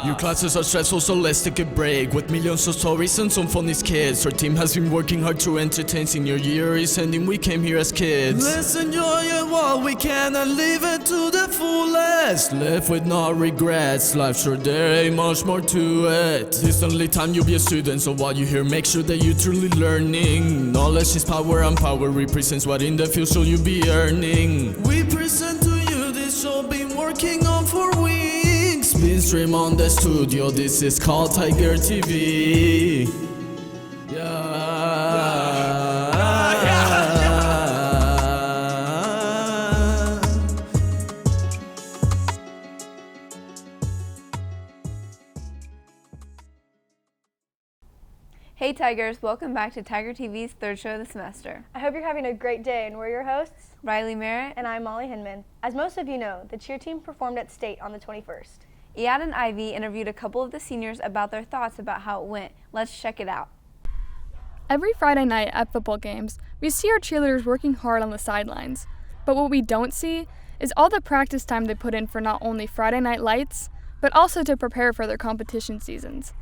Your classes are stressful, so let's take a break. With millions of stories and some funny skits, our team has been working hard to entertain. Senior year is ending, we came here as kids. Let's enjoy it while we can and live it to the fullest. Live with no regrets, life's short, there ain't much more to it. This only time you'll be a student, so while you're here, make sure that you're truly learning. Knowledge is power, and power represents what in the future you'll be earning. We present to you this show been working on for weeks. Been stream on the studio, this is called Tiger TV. Hey Tigers, welcome back to Tiger TV's third show of the semester. I hope you're having a great day, and we're your hosts, Riley Merritt and I'm Molly Hinman. As most of you know, the cheer team performed at State on the 21st. Iad and Ivy interviewed a couple of the seniors about their thoughts about how it went. Let's check it out. Every Friday night at football games, we see our cheerleaders working hard on the sidelines. But what we don't see is all the practice time they put in for not only Friday night lights, but also to prepare for their competition seasons.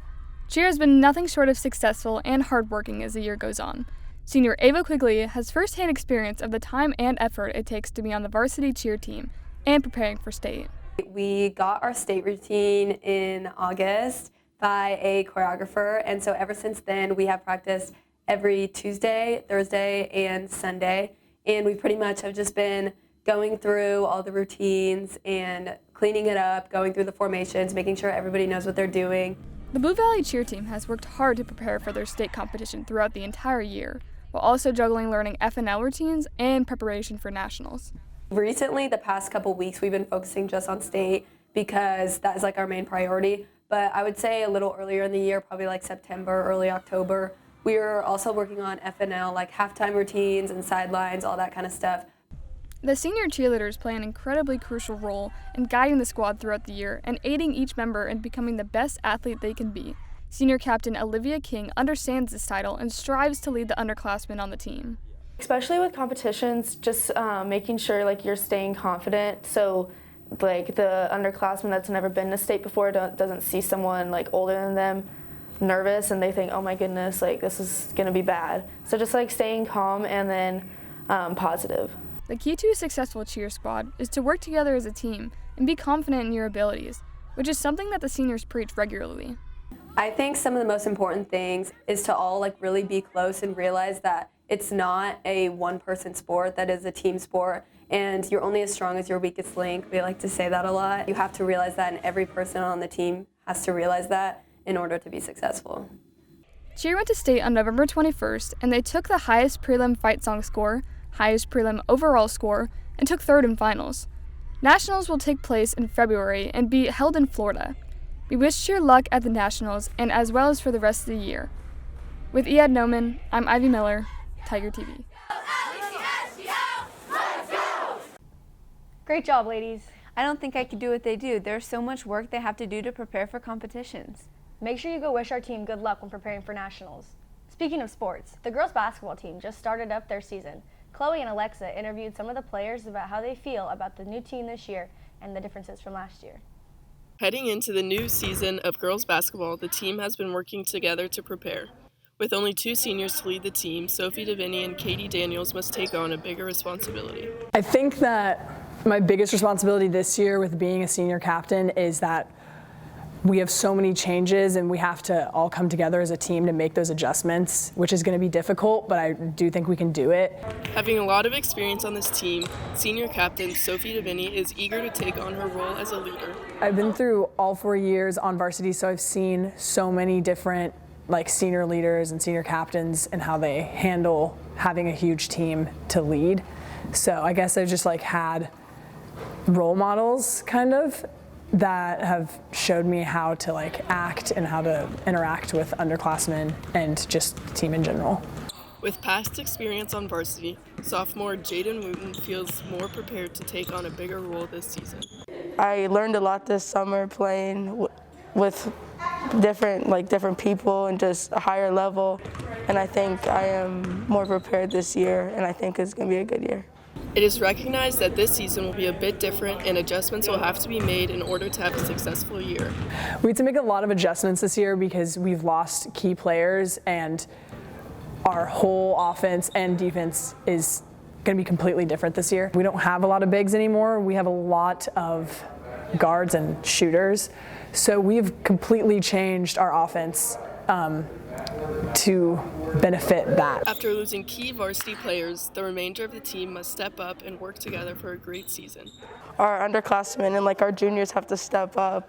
Cheer has been nothing short of successful and hardworking as the year goes on. Senior Ava Quigley has firsthand experience of the time and effort it takes to be on the varsity cheer team and preparing for State. We got our State routine in August by a choreographer, and so ever since then we have practiced every Tuesday, Thursday, and Sunday, and we pretty much have just been going through all the routines and cleaning it up, going through the formations, making sure everybody knows what they're doing. The Blue Valley cheer team has worked hard to prepare for their state competition throughout the entire year, while also juggling learning FNL routines and preparation for nationals. Recently, the past couple weeks, we've been focusing just on State because that is like our main priority. But I would say a little earlier in the year, probably like September, early October, we were also working on FNL, like halftime routines and sidelines, all that kind of stuff. The senior cheerleaders play an incredibly crucial role in guiding the squad throughout the year and aiding each member in becoming the best athlete they can be. Senior captain Olivia King understands this title and strives to lead the underclassmen on the team. Especially with competitions, just making sure like you're staying confident, so like the underclassman that's never been to State before doesn't see someone like older than them nervous and they think, oh my goodness, like this is gonna be bad. So just like staying calm and then positive. The key to a successful cheer squad is to work together as a team and be confident in your abilities, which is something that the seniors preach regularly. I think some of the most important things is to all like really be close and realize that it's not a one-person sport, that is a team sport, and you're only as strong as your weakest link. We like to say that a lot. You have to realize that, and every person on the team has to realize that in order to be successful. Cheer went to State on November 21st, and they took the highest prelim fight song score, highest prelim overall score, and took third in finals. Nationals will take place in February and be held in Florida. We wish Cheer luck at the Nationals and as well as for the rest of the year. With Iad Noman, I'm Ivy Miller, Tiger TV. Great job, ladies. I don't think I could do what they do. There's so much work they have to do to prepare for competitions. Make sure you go wish our team good luck when preparing for nationals. Speaking of sports, the girls basketball team just started up their season. Chloe and Alexa interviewed some of the players about how they feel about the new team this year and the differences from last year. Heading into the new season of girls basketball, the team has been working together to prepare. With only 2 seniors to lead the team, Sophie DeVinny and Katie Daniels must take on a bigger responsibility. I think that my biggest responsibility this year with being a senior captain is that we have so many changes and we have to all come together as a team to make those adjustments, which is going to be difficult, but I do think we can do it. Having a lot of experience on this team, senior captain Sophie DeVinny is eager to take on her role as a leader. I've been through all 4 years on varsity, so I've seen so many different senior leaders and senior captains and how they handle having a huge team to lead. So I guess I've just had role models kind of that have showed me how to act and how to interact with underclassmen and just the team in general. With past experience on varsity, sophomore Jaden Wooten feels more prepared to take on a bigger role this season. I learned a lot this summer playing with different people and just a higher level, and I think I am more prepared this year, and I think it's going to be a good year. It is recognized that this season will be a bit different and adjustments will have to be made in order to have a successful year. We had to make a lot of adjustments this year because we've lost key players and our whole offense and defense is going to be completely different this year. We don't have a lot of bigs anymore. We have a lot of guards and shooters. So we've completely changed our offense to benefit that. After losing key varsity players, the remainder of the team must step up and work together for a great season. Our underclassmen and our juniors have to step up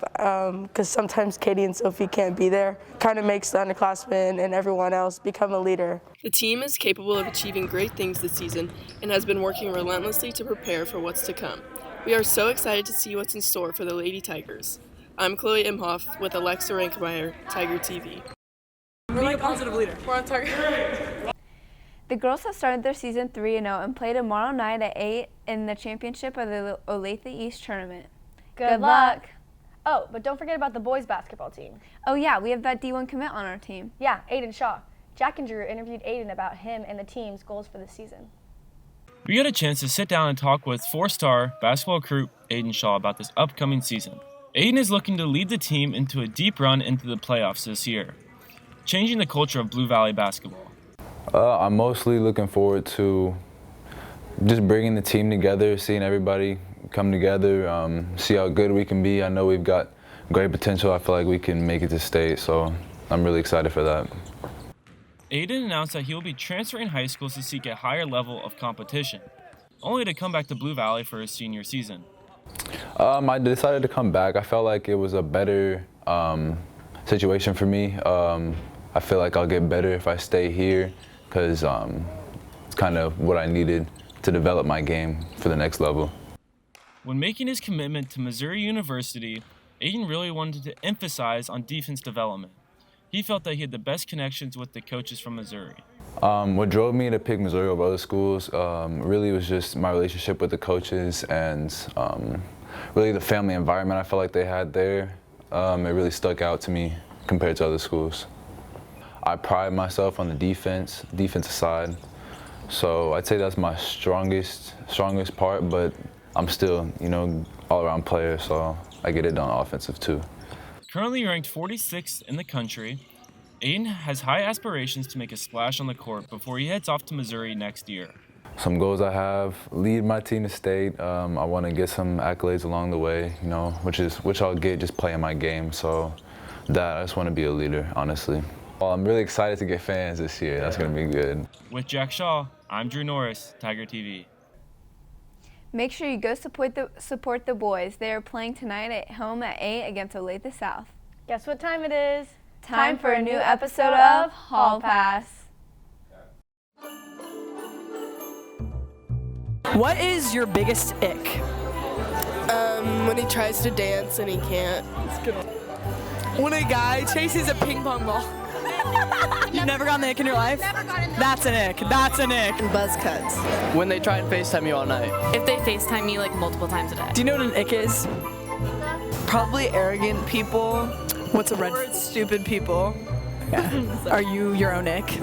because sometimes Katie and Sophie can't be there. Kind of makes the underclassmen and everyone else become a leader. The team is capable of achieving great things this season and has been working relentlessly to prepare for what's to come. We are so excited to see what's in store for the Lady Tigers. I'm Chloe Imhoff with Alexa Rankmeyer, Tiger TV. Be a positive leader. We're on target. The girls have started their season 3-0 and play tomorrow night at 8 in the championship of the Olathe East tournament. Good luck. Oh, but don't forget about the boys basketball team. Oh yeah, we have that D1 commit on our team. Yeah, Aiden Shaw. Jack and Drew interviewed Aiden about him and the team's goals for the season. We got a chance to sit down and talk with 4-star basketball recruit Aiden Shaw about this upcoming season. Aiden is looking to lead the team into a deep run into the playoffs this year, changing the culture of Blue Valley basketball. I'm mostly looking forward to just bringing the team together, seeing everybody come together, see how good we can be. I know we've got great potential. I feel like we can make it to state, so I'm really excited for that. Aiden announced that he will be transferring high schools to seek a higher level of competition, only to come back to Blue Valley for his senior season. I decided to come back. I felt like it was a better situation for me. I feel like I'll get better if I stay here because it's kind of what I needed to develop my game for the next level. When making his commitment to Missouri University, Aiden really wanted to emphasize on defense development. He felt that he had the best connections with the coaches from Missouri. What drove me to pick Missouri over other schools really was just my relationship with the coaches and really the family environment I felt like they had there. It really stuck out to me compared to other schools. I pride myself on the defensive side, so I'd say that's my strongest part, but I'm still, all-around player, so I get it done offensive too. Currently ranked 46th in the country, Aiden has high aspirations to make a splash on the court before he heads off to Missouri next year. Some goals I have: lead my team to state. I want to get some accolades along the way, which I'll get just playing my game. So I just want to be a leader, honestly. Well, I'm really excited to get fans this year. That's going to be good. With Jack Shaw, I'm Drew Norris, Tiger TV. Make sure you go support the boys. They are playing tonight at home at 8 against Olathe South. Guess what time it is? Time for a new episode of Hall Pass. What is your biggest ick? When he tries to dance and he can't. When a guy chases a ping pong ball. You've never gotten the ick in your life? Never gotten the That's an ick. That's an ick. Buzz cuts. When they try and FaceTime you all night. If they FaceTime me multiple times a day. Do you know what an ick is? Probably arrogant people. What's a red? Or stupid people. Yeah. Are you your own ick?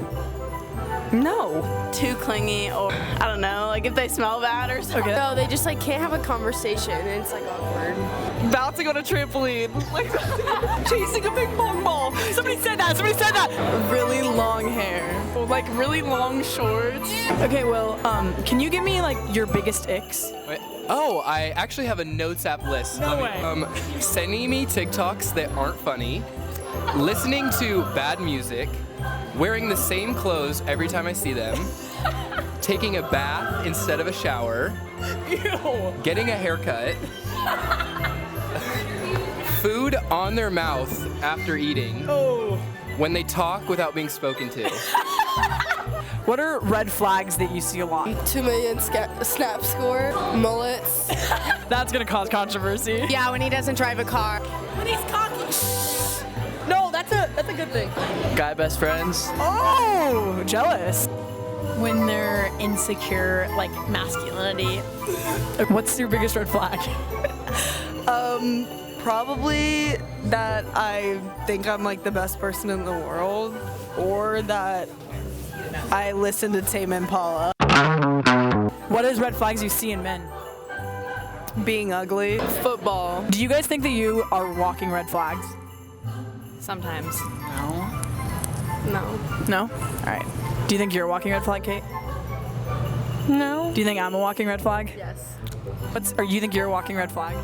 No. Too clingy, or I don't know, if they smell bad or something. Okay. No, they just can't have a conversation and it's awkward. Bouncing on a trampoline. Chasing a ping pong ball. Somebody said that. Really long hair. Really long shorts. Okay, well, can you give me your biggest icks? Wait. Oh, I actually have a notes app list. No way. Sending me TikToks that aren't funny, listening to bad music, wearing the same clothes every time I see them, taking a bath instead of a shower, getting a haircut, food on their mouth after eating, when they talk without being spoken to. What are red flags that you see a lot? 2 million snap score, mullets. That's gonna cause controversy. Yeah, when he doesn't drive a car. When he's cocky. No, that's a good thing. Guy best friends. Oh, jealous. When they're insecure, masculinity. What's your biggest red flag? Probably that I think I'm the best person in the world, or that I listen to Tame Impala. What is red flags you see in men? Being ugly. Football. Do you guys think that you are walking red flags? Sometimes. No. No? All right. Do you think you're a walking red flag, Kate? No. Do you think I'm a walking red flag? Yes. Or you think you're a walking red flag?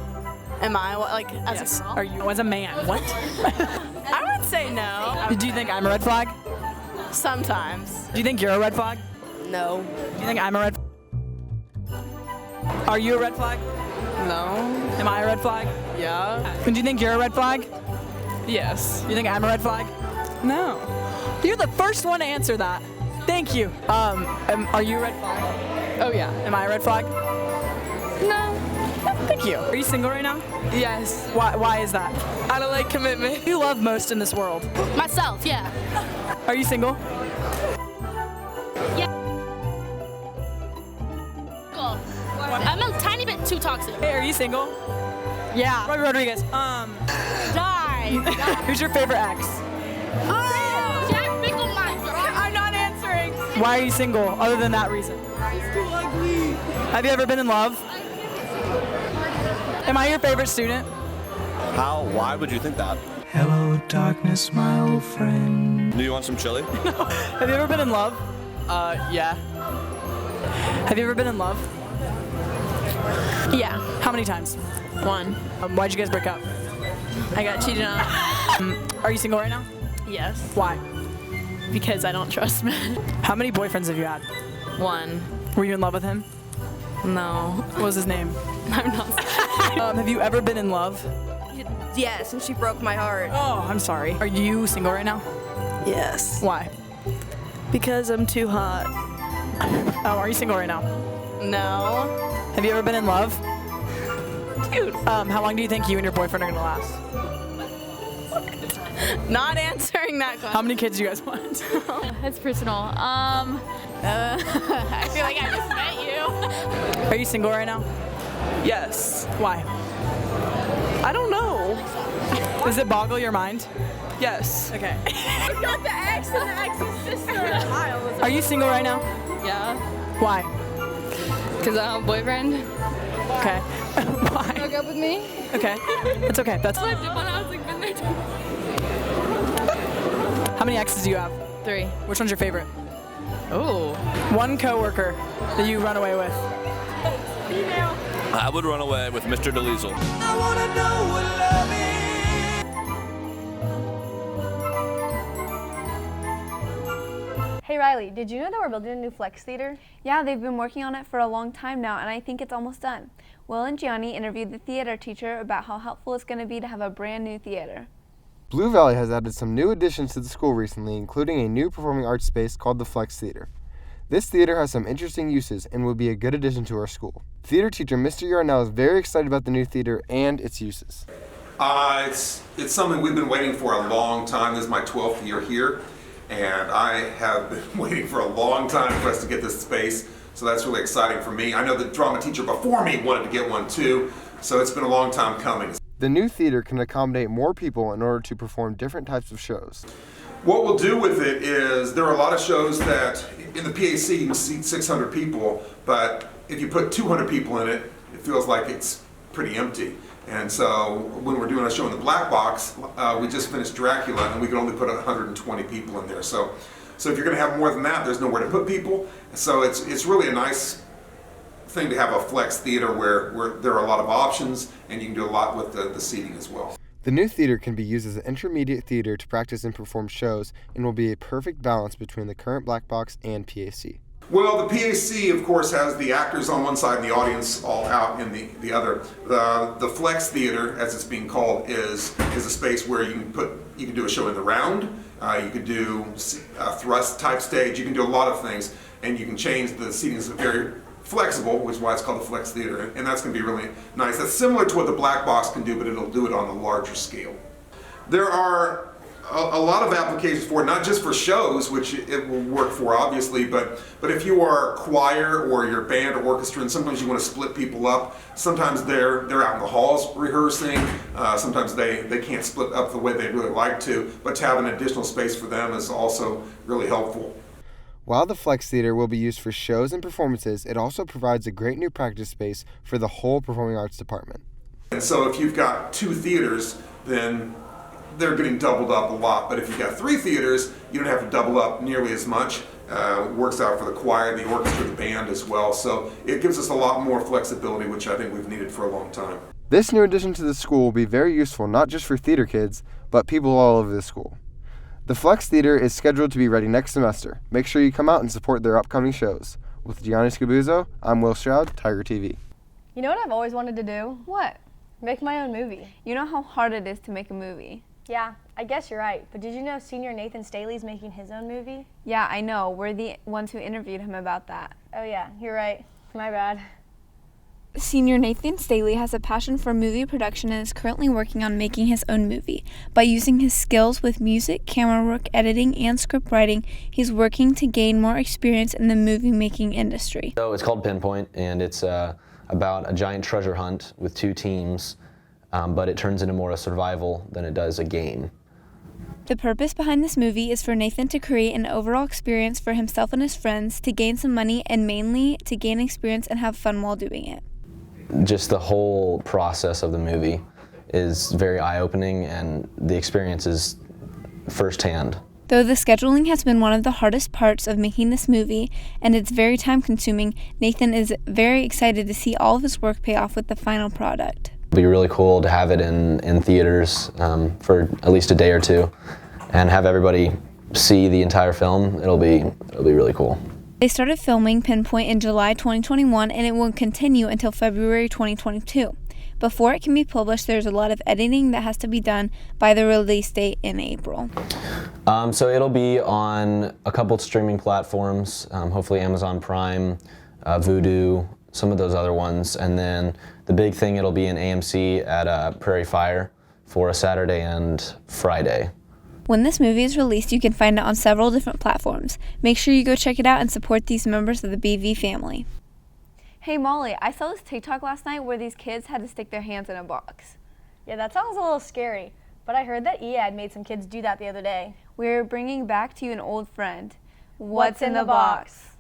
Am I like as Yes. a girl? Are you as a man? What? I would say no. Do you think I'm a red flag? Sometimes. Do you think you're a red flag? No. Do you think I'm a red? Are you a red flag? No. Am I a red flag? Yeah. And do you think you're a red flag? Yes. Do you think I'm a red flag? No. You're the first one to answer that. Thank you. Are you a red flag? Oh yeah. Am I a red flag? No. Thank you. Are you single right now? Yes. Why is that? I don't like commitment. Who do you love most in this world? Myself, yeah. Are you single? Cool. I'm a tiny bit too toxic. Hey, are you single? Yeah. Robbie Rodriguez. Die. Who's your favorite ex? Jack Finkelmeyer. I'm not answering. Why are you single, other than that reason? He's too ugly. Have you ever been in love? Am I your favorite student? How? Why would you think that? Hello, darkness, my old friend. Do you want some chili? Have you ever been in love? Yeah. Have you ever been in love? Yeah. How many times? One. Why'd you guys break up? I got cheated on. Are you single right now? Yes. Why? Because I don't trust men. How many boyfriends have you had? One. Were you in love with him? No. What was his name? I'm not. Have you ever been in love? Yes, and she broke my heart. Oh, I'm sorry. Are you single right now? Yes. Why? Because I'm too hot. Are you single right now? No. Have you ever been in love? Dude. How long do you think you and your boyfriend are gonna last? Not answering that question. How many kids do you guys want? That's personal. I feel like I just met you. Are you single right now? Yes. Why? I don't know. Does it boggle your mind? Yes. Okay. I got the ex and the ex's sister. Are you single right now? Yeah. Why? Because I have a boyfriend. Okay. Why? Broke up with me. Okay. It's okay. That's. I lived in my house, like, been there too. How many exes do you have? 3. Which one's your favorite? Oh. One coworker that you run away with. I would run away with Mr. DeLiesel. I wanna know what love is. Hey Riley, did you know that we're building a new Flex Theater? Yeah, they've been working on it for a long time now, and I think it's almost done. Will and Gianni interviewed the theater teacher about how helpful it's going to be to have a brand new theater. Blue Valley has added some new additions to the school recently, including a new performing arts space called the Flex Theater. This theater has some interesting uses and will be a good addition to our school. Theater teacher Mr. Yarnell is very excited about the new theater and its uses. It's something we've been waiting for a long time. This is my 12th year here, and I have been waiting for a long time for us to get this space, so that's really exciting for me. I know the drama teacher before me wanted to get one too, so it's been a long time coming. The new theater can accommodate more people in order to perform different types of shows. What we'll do with it is there are a lot of shows that in the PAC you can seat 600 people, but if you put 200 people in it, it feels like it's pretty empty. And so when we're doing a show in the Black Box, we just finished Dracula and we can only put 120 people in there. So if you're going to have more than that, there's nowhere to put people. So it's really a nice thing to have a flex theater where there are a lot of options and you can do a lot with the seating as well. The new theater can be used as an intermediate theater to practice and perform shows and will be a perfect balance between the current Black Box and PAC. Well, the PAC, of course, has the actors on one side and the audience all out in the other. The Flex Theater, as it's being called, is a space where you can do a show in the round, you can do a thrust type stage, you can do a lot of things, and you can change the seating. Is very flexible, which is why it's called the Flex Theater, and that's going to be really nice. That's similar to what the Black Box can do, but it'll do it on a larger scale. There are a lot of applications for it, not just for shows, which it will work for obviously, but if you are choir or your band or orchestra, and sometimes you want to split people up, sometimes they're out in the halls rehearsing, sometimes they can't split up the way they'd really like to, but to have an additional space for them is also really helpful. While the Flex Theater will be used for shows and performances, it also provides a great new practice space for the whole performing arts department. And so if you've got 2 theaters, then they're getting doubled up a lot. But if you've got 3 theaters, you don't have to double up nearly as much. Works out for the choir, the orchestra, the band as well. So it gives us a lot more flexibility, which I think we've needed for a long time. This new addition to the school will be very useful not just for theater kids, but people all over the school. The Flex Theater is scheduled to be ready next semester. Make sure you come out and support their upcoming shows. With Gianni Scabuzzo, I'm Will Stroud, Tiger TV. You know what I've always wanted to do? What? Make my own movie. You know how hard it is to make a movie. Yeah, I guess you're right. But did you know senior Nathan Staley's making his own movie? Yeah, I know. We're the ones who interviewed him about that. Oh yeah, you're right. My bad. Senior Nathan Staley has a passion for movie production and is currently working on making his own movie. By using his skills with music, camera work, editing, and script writing, he's working to gain more experience in the movie-making industry. So it's called Pinpoint, and it's about a giant treasure hunt with 2 teams, but it turns into more a survival than it does a game. The purpose behind this movie is for Nathan to create an overall experience for himself and his friends, to gain some money, and mainly to gain experience and have fun while doing it. Just the whole process of the movie is very eye-opening, and the experience is firsthand. Though the scheduling has been one of the hardest parts of making this movie, and it's very time-consuming, Nathan is very excited to see all of his work pay off with the final product. It'll be really cool to have it in theaters for at least a day or 2, and have everybody see the entire film. It'll be really cool. They started filming Pinpoint in July 2021, and it will continue until February 2022. Before it can be published, there's a lot of editing that has to be done by the release date in April. So it'll be on a couple streaming platforms, hopefully Amazon Prime, Vudu, some of those other ones, and then the big thing, it'll be in AMC at Prairie Fire for a Saturday and Friday. When this movie is released, you can find it on several different platforms. Make sure you go check it out and support these members of the BV family. Hey Molly, I saw this TikTok last night where these kids had to stick their hands in a box. Yeah, that sounds a little scary, but I heard that EAD made some kids do that the other day. We're bringing back to you an old friend. What's in the box?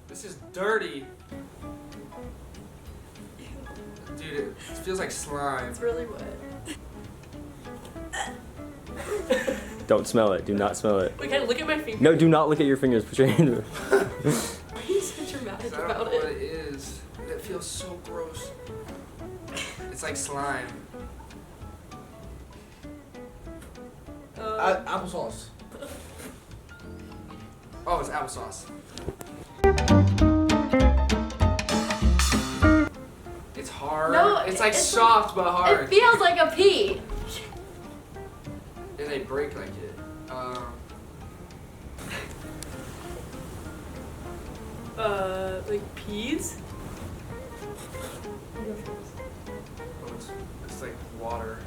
This is dirty. Dude, it feels like slime. It's really wet. Don't smell it. Do not smell it. Wait, can I look at my fingers? No, do not look at your fingers. Put your hand in. Why are you so dramatic I don't about know it? what it is. It feels so gross. It's like slime. Applesauce. Oh, it's applesauce. It's hard. No, it's like soft but hard. It feels like a pea. And they break like it. Like peas? Oh, it's like water.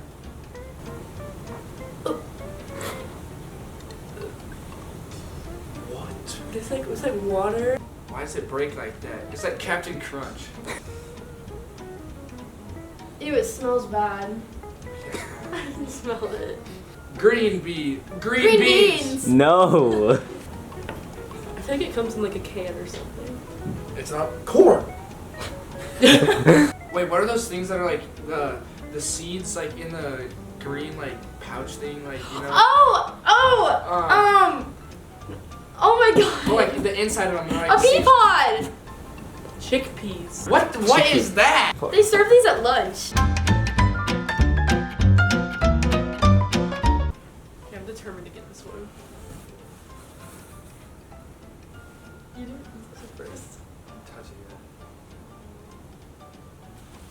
What? It's like water. Why does it break like that? It's like Captain Crunch. Ew, it smells bad. I didn't smell it. Green beans. No. I think it comes in like a can or something. It's not corn. Wait, what are those things that are like the seeds like in the green like pouch thing, like, you know? Oh my god. Or like the inside of them, like A pea pod. Chickpeas. What is that? They serve these at lunch. Okay, I'm determined to get this one. You do this first. Touching it.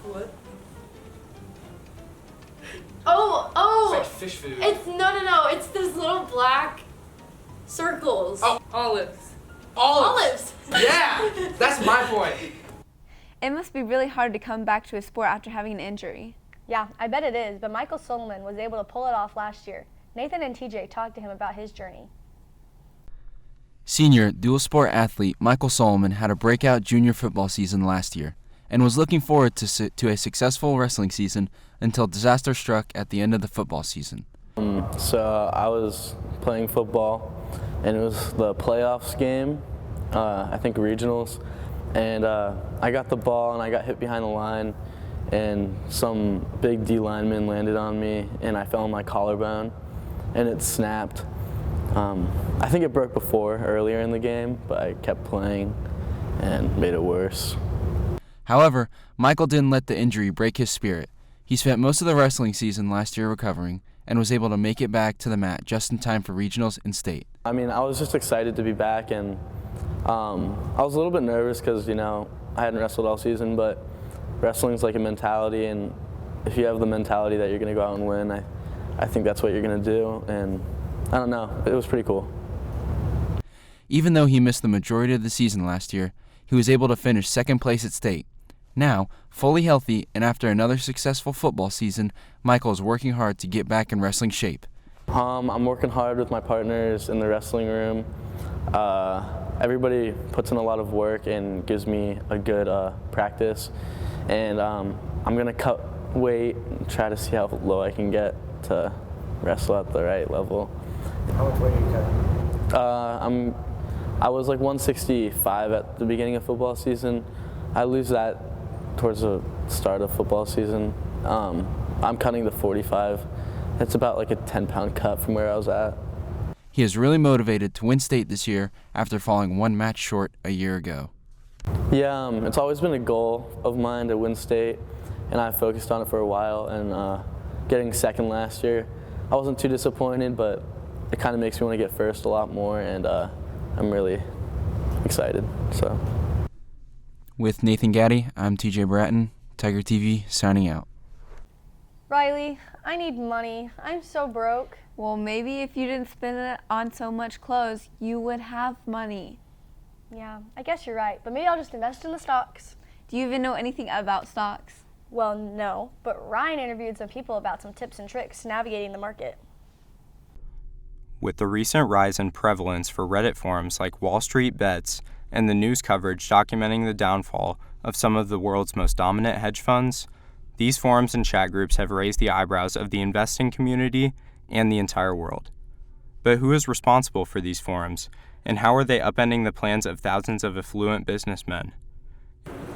What? Oh! It's like fish food. It's no. It's those little black circles. Oh, olives. Yeah, that's my point. It must be really hard to come back to a sport after having an injury. Yeah, I bet it is, but Michael Solomon was able to pull it off last year. Nathan and TJ talked to him about his journey. Senior dual sport athlete Michael Solomon had a breakout junior football season last year and was looking forward to a successful wrestling season until disaster struck at the end of the football season. So I was playing football, and it was the playoffs game, I think regionals, and I got the ball and I got hit behind the line, and some big D lineman landed on me and I fell on my collarbone and it snapped. I think it broke earlier in the game, but I kept playing and made it worse. However, Michael didn't let the injury break his spirit. He spent most of the wrestling season last year recovering and was able to make it back to the mat just in time for regionals and state. I mean, I was just excited to be back, and I was a little bit nervous because, I hadn't wrestled all season, but wrestling's like a mentality, and if you have the mentality that you're going to go out and win, I think that's what you're going to do, and I don't know, it was pretty cool. Even though he missed the majority of the season last year, he was able to finish second place at state. Now, fully healthy and after another successful football season, Michael is working hard to get back in wrestling shape. I'm working hard with my partners in the wrestling room. Everybody puts in a lot of work and gives me a good practice. And I'm going to cut weight and try to see how low I can get to wrestle at the right level. How much weight are you cutting? I was like 165 at the beginning of football season. I lose that towards the start of football season. I'm cutting to 45. It's about like a 10-pound cut from where I was at. He is really motivated to win state this year after falling one match short a year ago. Yeah, it's always been a goal of mine to win state, and I focused on it for a while, and getting second last year, I wasn't too disappointed, but it kind of makes me want to get first a lot more, and I'm really excited. So. With Nathan Gaddy, I'm TJ Bratton, Tiger TV, signing out. Riley, I need money. I'm so broke. Well, maybe if you didn't spend it on so much clothes, you would have money. Yeah, I guess you're right, but maybe I'll just invest in the stocks. Do you even know anything about stocks? Well, no, but Ryan interviewed some people about some tips and tricks navigating the market. With the recent rise in prevalence for Reddit forums like Wall Street Bets and the news coverage documenting the downfall of some of the world's most dominant hedge funds, these forums and chat groups have raised the eyebrows of the investing community and the entire world. But who is responsible for these forums, and how are they upending the plans of thousands of affluent businessmen?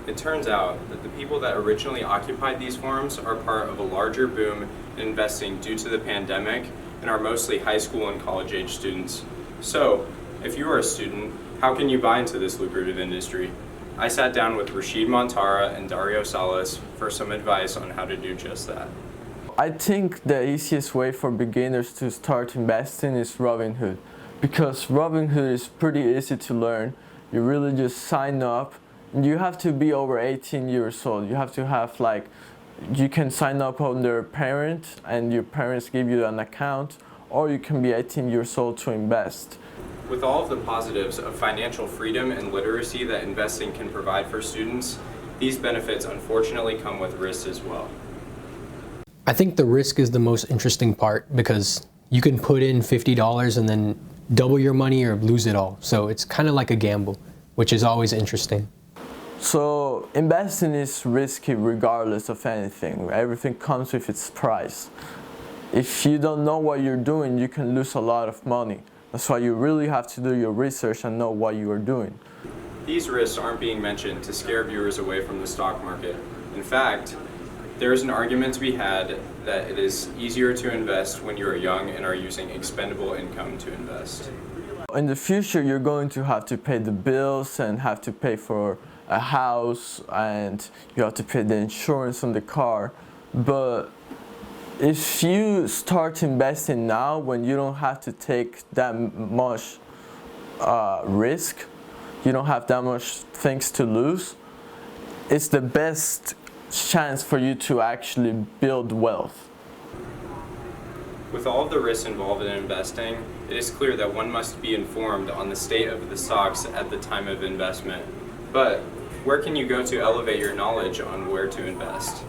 It turns out that the people that originally occupied these forums are part of a larger boom in investing due to the pandemic and are mostly high school and college-age students. So, if you are a student, how can you buy into this lucrative industry? I sat down with Rashid Montara and Dario Salas for some advice on how to do just that. I think the easiest way for beginners to start investing is Robinhood, because Robinhood is pretty easy to learn. You really just sign up. You have to be over 18 years old. You have to have you can sign up under parent and your parents give you an account, or you can be 18 years old to invest. With all of the positives of financial freedom and literacy that investing can provide for students, these benefits unfortunately come with risks as well. I think the risk is the most interesting part because you can put in $50 and then double your money or lose it all. So it's kind of like a gamble, which is always interesting. So investing is risky regardless of anything. Everything comes with its price. If you don't know what you're doing, you can lose a lot of money. That's why you really have to do your research and know what you are doing. These risks aren't being mentioned to scare viewers away from the stock market. In fact, there is an argument to be had that it is easier to invest when you are young and are using expendable income to invest. In the future, you're going to have to pay the bills and have to pay for a house, and you have to pay the insurance on the car. But if you start investing now when you don't have to take that much risk, you don't have that much things to lose, it's the best chance for you to actually build wealth. With all of the risks involved in investing, it is clear that one must be informed on the state of the stocks at the time of investment. But where can you go to elevate your knowledge on where to invest?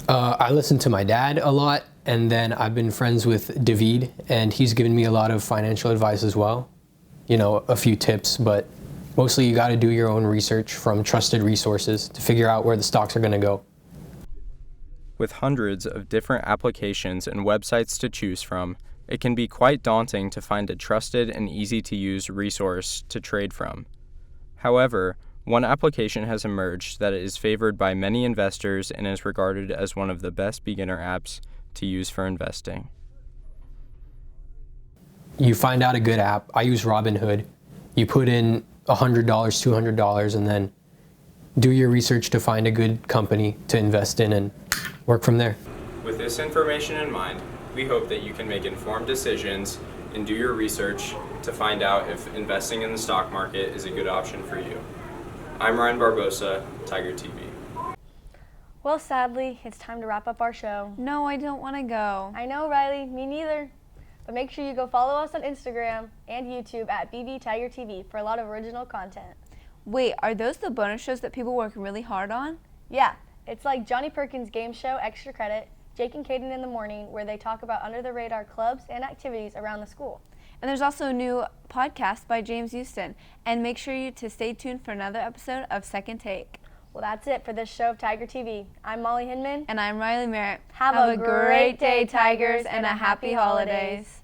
I listen to my dad a lot, and then I've been friends with David, and he's given me a lot of financial advice as well. a few tips, but mostly you got to do your own research from trusted resources to figure out where the stocks are going to go. With hundreds of different applications and websites to choose from, it can be quite daunting to find a trusted and easy-to-use resource to trade from. However, one application has emerged that is favored by many investors and is regarded as one of the best beginner apps to use for investing. You find out a good app. I use Robinhood. You put in $100, $200, and then do your research to find a good company to invest in and work from there. With this information in mind, we hope that you can make informed decisions and do your research to find out if investing in the stock market is a good option for you. I'm Ryan Barbosa, Tiger TV. Well, sadly, it's time to wrap up our show. No, I don't want to go. I know, Riley, me neither. But make sure you go follow us on Instagram and YouTube at BB Tiger TV for a lot of original content. Wait, are those the bonus shows that people work really hard on? Yeah, it's like Johnny Perkins' game show, Extra Credit, Jake and Kaden in the Morning, where they talk about under-the-radar clubs and activities around the school. And there's also a new podcast by James Houston. And make sure you to stay tuned for another episode of Second Take. Well, that's it for this show of Tiger TV. I'm Molly Hinman. And I'm Riley Merritt. Have a great day, Tigers, and a happy holidays.